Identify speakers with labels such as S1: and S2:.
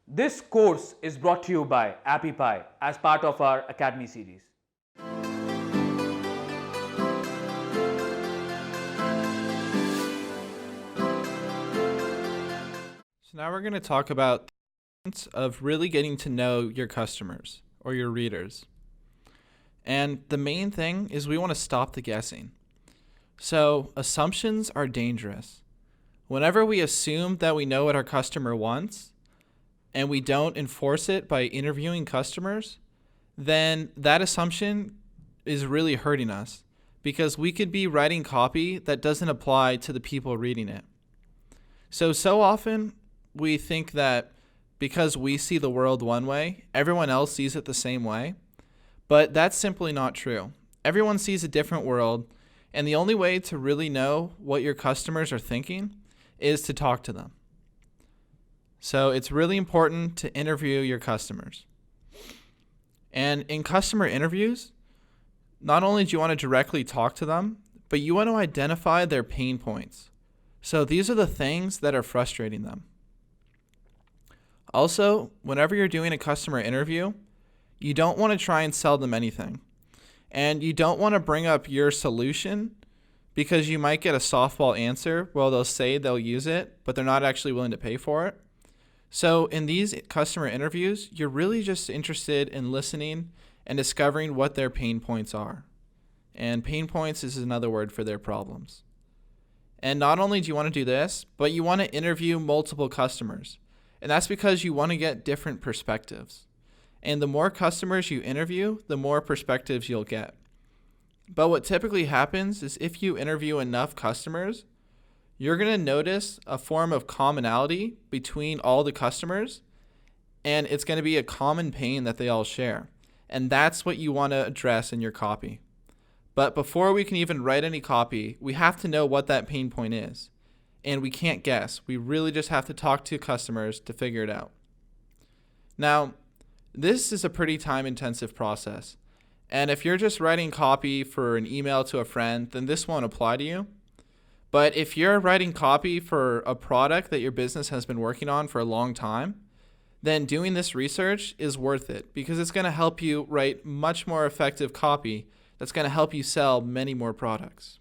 S1: This course is brought to you by AppyPie as part of our Academy series.
S2: So now we're going to talk about the importance of really getting to know your customers or your readers. And the main thing is we want to stop the guessing. So assumptions are dangerous. Whenever we assume that we know what our customer wants and we don't enforce it by interviewing customers, then that assumption is really hurting us because we could be writing copy that doesn't apply to the people reading it. So often we think that because we see the world one way, everyone else sees it the same way. But that's simply not true. Everyone sees a different world, and the only way to really know what your customers are thinking is to talk to them. So it's really important to interview your customers. And in customer interviews, not only do you want to directly talk to them, but you want to identify their pain points. So these are the things that are frustrating them. Also, whenever you're doing a customer interview, you don't want to try and sell them anything. And you don't want to bring up your solution because you might get a softball answer. Well, they'll say they'll use it, but they're not actually willing to pay for it. So in these customer interviews, you're really just interested in listening and discovering what their pain points are. And pain points is another word for their problems. And not only do you want to do this, but you want to interview multiple customers. And that's because you want to get different perspectives. And the more customers you interview, the more perspectives you'll get. But what typically happens is if you interview enough customers, you're going to notice a form of commonality between all the customers, and it's going to be a common pain that they all share. And that's what you want to address in your copy. But before we can even write any copy, we have to know what that pain point is. And we can't guess. We really just have to talk to customers to figure it out. Now, this is a pretty time-intensive process. And if you're just writing copy for an email to a friend, then this won't apply to you. But if you're writing copy for a product that your business has been working on for a long time, then doing this research is worth it because it's going to help you write much more effective copy that's going to help you sell many more products.